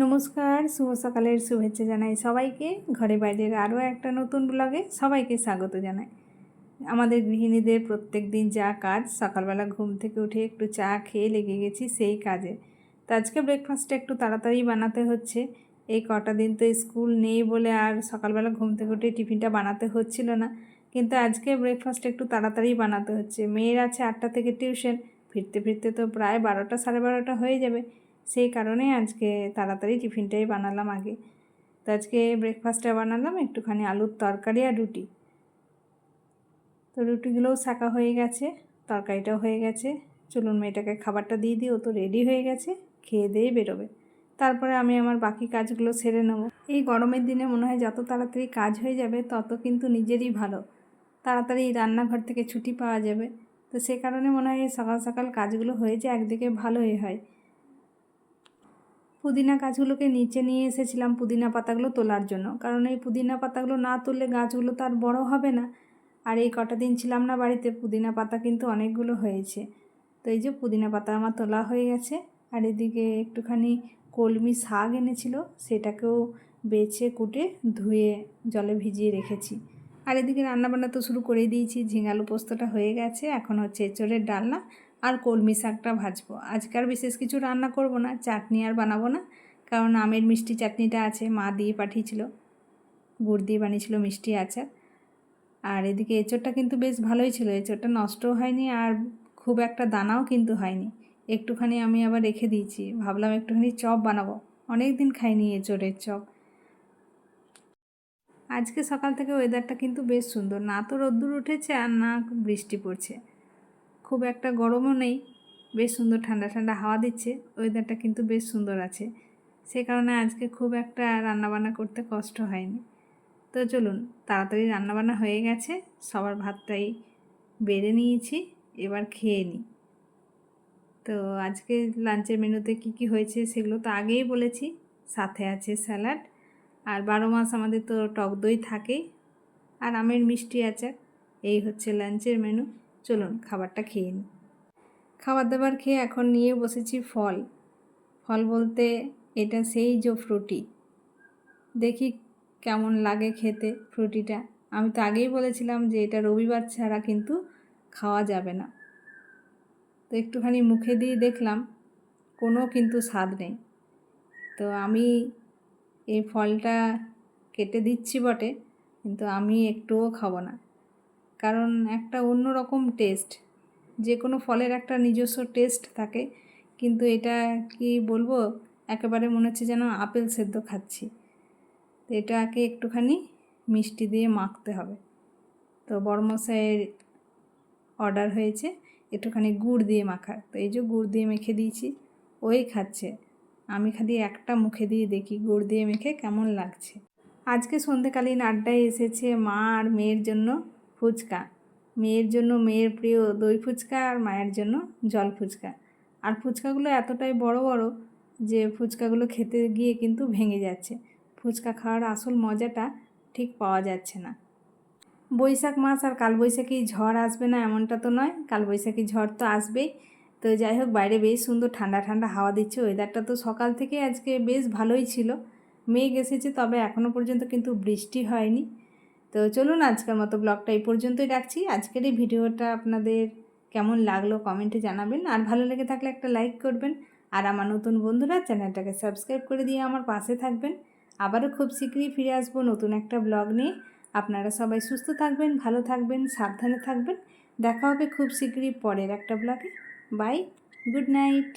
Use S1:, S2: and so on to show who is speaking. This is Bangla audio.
S1: নমস্কার, শুভ সকালের শুভেচ্ছা জানাই সবাইকে। ঘরে বাইরের আরও একটা নতুন ব্লগে সবাইকে স্বাগত জানাই। আমাদের গৃহিণীদের প্রত্যেক দিন যা কাজ, সকালবেলা ঘুম থেকে উঠে একটু চা খেয়ে লেগে গেছি সেই কাজে। তো আজকে ব্রেকফাস্টটা একটু তাড়াতাড়ি বানাতে হচ্ছে। এই কটা দিন তো স্কুল নেই বলে আর সকালবেলা ঘুম থেকে উঠে টিফিনটা বানাতে হচ্ছিল না, কিন্তু আজকে ব্রেকফাস্ট একটু তাড়াতাড়ি বানাতে হচ্ছে। মেয়ের আছে 8টা থেকে টিউশন, ফিরতে ফিরতে তো প্রায় 12টা সাড়ে 12টা হয়ে যাবে। সেই কারণে আজকে তাড়াতাড়ি টিফিনটাই বানালাম আগে। তো আজকে ব্রেকফাস্টটা বানালাম একটুখানি আলুর তরকারি আর রুটি। তো রুটিগুলোও শাকা হয়ে গেছে, তরকারিটাও হয়ে গেছে। চলুন মেয়েটাকে খাবারটা দিয়ে দিই, ও তো রেডি হয়ে গেছে, খেয়ে দিয়ে বেরোবে। তারপরে আমি আমার বাকি কাজগুলো সেরে নেব। এই গরমের দিনে মনে হয় যত তাড়াতাড়ি কাজ হয়ে যাবে তত কিন্তু নিজেরই ভালো, তাড়াতাড়ি রান্নাঘর থেকে ছুটি পাওয়া যাবে। তো সে কারণে মনে হয় সকাল সকাল কাজগুলো হয়ে যায়, একদিকে ভালোই হয়। পুদিনা গাছগুলোকে নিচে নিয়ে এসেছিলাম পুদিনা পাতাগুলো তোলার জন্য, কারণ এই পুদিনা পাতাগুলো না তুললে গাছগুলো তো আর বড়ো হবে না। আর এই কটা দিন ছিলাম না বাড়িতে, পুদিনা পাতা কিন্তু অনেকগুলো হয়েছে। তো এই যে পুদিনা পাতা আমার তোলা হয়ে গেছে। আর এদিকে একটুখানি কলমি শাক এনেছিল, সেটাকেও বেছে কুটে ধুয়ে জলে ভিজিয়ে রেখেছি। আর এদিকে রান্নাবান্না তো শুরু করেই দিয়েছি। ঝিঙালু পোস্তটা হয়ে গেছে, এখন হচ্ছে এঁচোড়ের ডালনা আর কলমি শাকটা ভাজবো। আজকে আর বিশেষ কিছু রান্না করব না, চাটনি আর বানাবো না, কারণ আমের মিষ্টি চাটনিটা আছে, মা দিয়ে পাঠিয়েছিল, গুড় দিয়ে বানিয়েছিল মিষ্টি আচার। আর এদিকে এঁচোড়টা কিন্তু বেশ ভালোই ছিল, এঁচোড়টা নষ্টও হয়নি আর খুব একটা দানাও কিন্তু হয়নি। একটুখানি আমি আবার রেখে দিয়েছি, ভাবলাম একটুখানি চপ বানাবো, অনেক দিন খাইনি এঁচোড়ের চপ। আজকে সকাল থেকে ওয়েদারটা কিন্তু বেশ সুন্দর, না তো রোদ্দুর উঠেছে আর না বৃষ্টি পড়ছে, খুব একটা গরমও নেই, বেশ সুন্দর ঠান্ডা ঠান্ডা হাওয়া দিচ্ছে। ওয়েদারটা কিন্তু বেশ সুন্দর আছে, সে কারণে আজকে খুব একটা রান্নাবান্না করতে কষ্ট হয়নি। তো চলুন, তাড়াতাড়ি রান্নাবান্না হয়ে গেছে, সবার ভাতটাই বেড়ে নিয়েছি, এবার খেয়ে নিই। তো আজকে লাঞ্চের মেনুতে কি হয়েছে সেগুলো তো আগেই বলেছি। সাথে আছে স্যালাড, আর 12 মাস আমাদের তো টক দই থাকেই, আর আমের মিষ্টি আচার। এই হচ্ছে লাঞ্চের মেনু। চলুন খাবারটা খেয়ে নিই। খাবার দাবার খেয়ে এখন নিয়ে বসেছি ফল। ফল বলতে এটা সেই যে ফ্রুটি, দেখি কেমন লাগে খেতে ফ্রুটিটা। আমি তো আগেই বলেছিলাম যে এটা রবিবার ছাড়া কিন্তু খাওয়া যাবে না। তো একটুখানি মুখে দিয়ে দেখলাম, কোনো কিন্তু স্বাদ নেই। তো আমি এই ফলটা কেটে দিচ্ছি বটে, কিন্তু আমি একটুও খাবো না, কারণ একটা অন্যরকম টেস্ট। যে কোনো ফলের একটা নিজস্ব টেস্ট থাকে, কিন্তু এটা কি বলবো, একেবারে মনে হচ্ছে যেন আপেল সেদ্ধ খাচ্ছি। তো এটাকে একটুখানি মিষ্টি দিয়ে মাখতে হবে। তো বড়মশাইয়ের অর্ডার হয়েছে একটুখানি গুড় দিয়ে মাখার, তো এই যে গুড় দিয়ে মেখে দিয়েছি, ওই খাচ্ছে। আমি খালি একটা মুখে দিয়ে দেখি গুড় দিয়ে মেখে কেমন লাগছে। আজকে সন্ধেকালীন আড্ডায় এসেছে মা আর মেয়ের জন্য ফুচকা। মেয়ের জন্য মেয়ের প্রিয় দই ফুচকা, আর মায়ের জন্য জল ফুচকা। আর ফুচকাগুলো এতটাই বড় বড় যে ফুচকাগুলো খেতে গিয়ে কিন্তু ভেঙে যাচ্ছে। ফুচকা খাওয়ার আসল মজাটা ঠিক পাওয়া যাচ্ছে না। বৈশাখ মাস আর কালবৈশাখী ঝড় আসবে না এমনটা তো নয়, কালবৈশাখী ঝড় তো আসবেই। তো যাই হোক, বাইরে বেশ সুন্দর ঠান্ডা ঠান্ডা হাওয়া দিচ্ছে। ওয়েদারটা তো সকাল থেকে আজকে বেশ ভালোই ছিল, মেঘ এসেছে, তবে এখনও পর্যন্ত কিন্তু বৃষ্টি হয়নি। তো চলুন আজকের মতো ব্লগটা এই পর্যন্তই রাখছি। আজকের এই ভিডিওটা আপনাদের কেমন লাগলো কমেন্টে জানাবেন, আর ভালো লেগে থাকলে একটা লাইক করবেন, আর আমার নতুন বন্ধুরা চ্যানেলটাকে সাবস্ক্রাইব করে দিয়ে আমার পাশে থাকবেন। আবারও খুব শীঘ্রই ফিরে আসবো নতুন একটা ব্লগ নিয়ে। আপনারা সবাই সুস্থ থাকবেন, ভালো থাকবেন, সাবধানে থাকবেন। দেখা হবে খুব শীঘ্রই পরের একটা ব্লগে। Bye, good night.